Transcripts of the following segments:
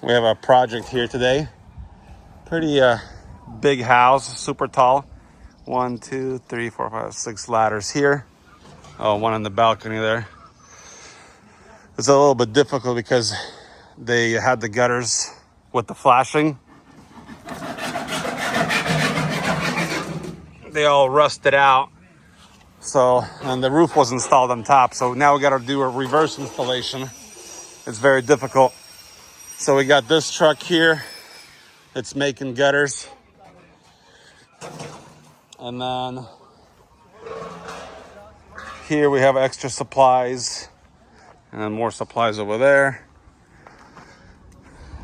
We have a project here today. Pretty big house, super tall. 1, 2, 3, 4, 5, 6 ladders here. Oh, one on the balcony there. It's a little bit difficult because they had the gutters with the flashing. They all rusted out. So, and the roof was installed on top. So now we got to do a reverse installation. It's very difficult. So we got this truck here. It's making gutters. And then here we have extra supplies and more supplies over there.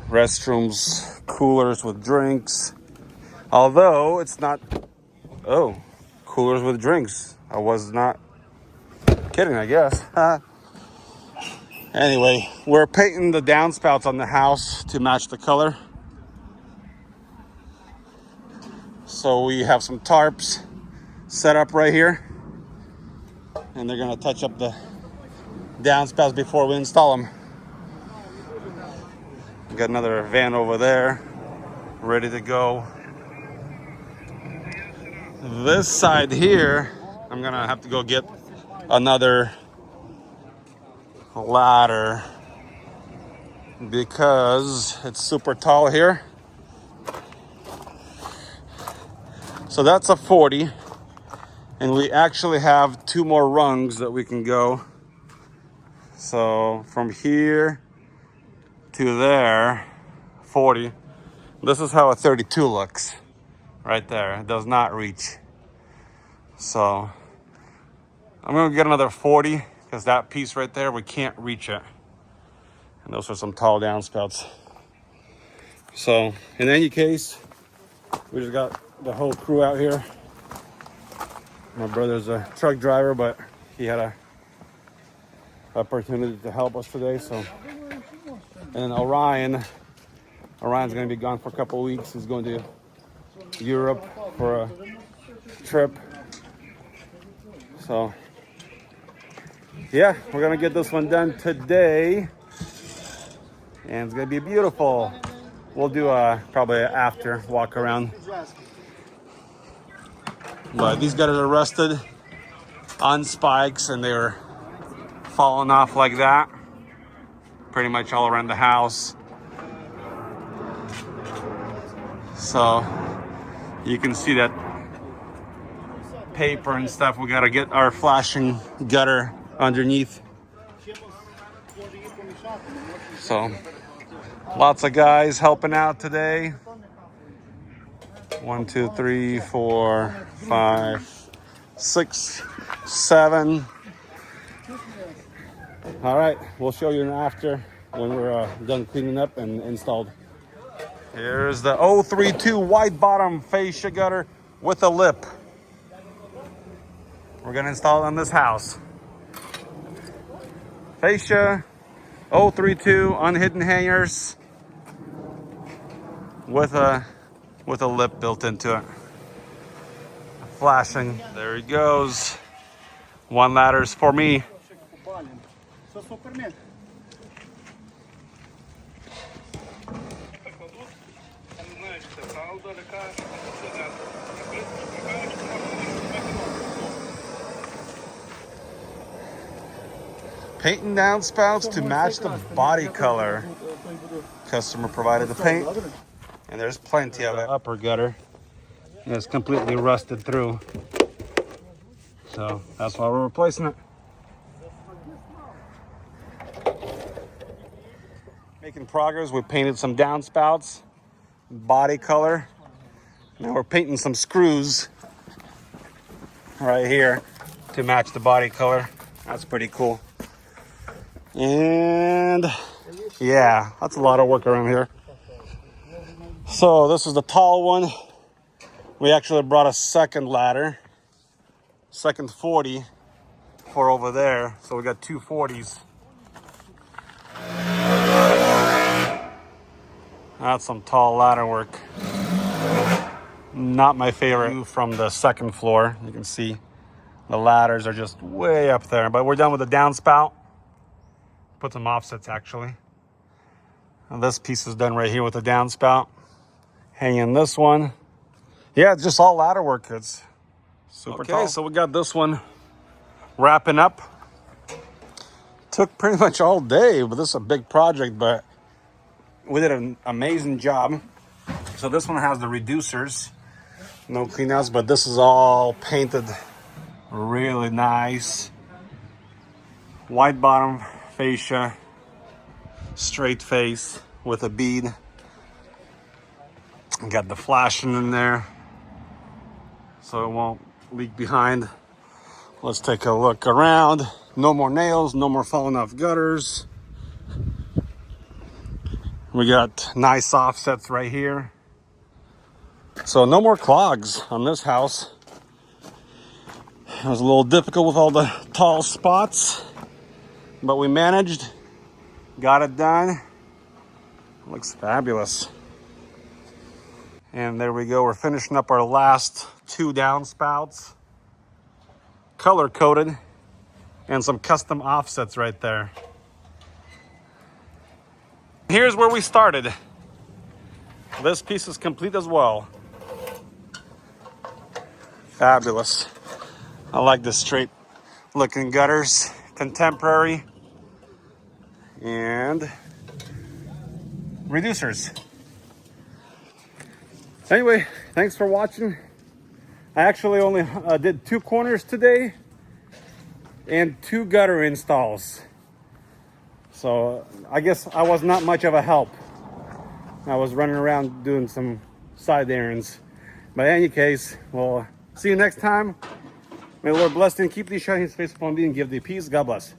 Restrooms, coolers with drinks. Although it's not, oh, coolers with drinks. I was not kidding, I guess. Anyway, we're painting the downspouts on the house to match the color. So we have some tarps set up right here. And they're gonna touch up the downspouts before we install them. We got another van over there, ready to go. This side here, I'm gonna have to go get another ladder because it's super tall here. So that's a 40, and we actually have 2 more rungs that we can go. So from here to there, 40. This is how a 32 looks right there. It does not reach. So I'm gonna get another 40 because that piece right there, we can't reach it. And those are some tall downspouts. So in any case, we just got the whole crew out here. My brother's a truck driver, but he had a opportunity to help us today. So, and then Orion's gonna be gone for a couple of weeks. He's going to Europe for a trip. So yeah, we're gonna get this one done today, and it's gonna be beautiful. We'll do probably an after walk around. But these guys are rusted on spikes, and they're falling off like that, pretty much all around the house. So you can see that paper and stuff. We gotta get our flashing gutter underneath. So lots of guys helping out today. 1, 2, 3, 4, 5, 6, 7. All right, we'll show you an after when we're done cleaning up and installed. Here's the 032 white bottom fascia gutter with a lip. We're gonna install it on this house. Fascia 032 unhidden hangers with a lip built into it. Flashing. There he goes. 1 ladder's for me. Painting downspouts to match the body color. Customer provided the paint, and there's plenty of it. Upper gutter, and it's completely rusted through. So that's why we're replacing it. Making progress. We painted some downspouts, body color. Now we're painting some screws right here to match the body color. That's pretty cool. And yeah, that's a lot of work around here. So this is the tall one. We actually brought a second ladder, second 40 for over there. So we got 2 40s. That's some tall ladder work. Not my favorite from the second floor. You can see the ladders are just way up there, but we're done with the downspout. Put some offsets actually. And this piece is done right here with the downspout. Hanging this one. Yeah, it's just all ladder work. It's super tall. Okay, so we got this one wrapping up. Took pretty much all day, but this is a big project, but we did an amazing job. So this one has the reducers, no cleanouts, but this is all painted really nice. White bottom fascia, straight face with a bead. Got the flashing in there so it won't leak behind. Let's take a look around. No more nails, no more falling off gutters. We got nice offsets right here. So no more clogs on this house. It was a little difficult with all the tall spots, but we managed, got it done. Looks fabulous. And there we go, we're finishing up our last 2 downspouts. Color coded, and some custom offsets right there. Here's where we started. This piece is complete as well. Fabulous. I like the straight looking gutters, contemporary, and reducers. Anyway, thanks for watching. I actually only did 2 corners today and 2 gutter installs. So I guess I was not much of a help. I was running around doing some side errands. But in any case, we'll see you next time. May the Lord bless you and keep thee, shine his face upon thee and give thee peace. God bless.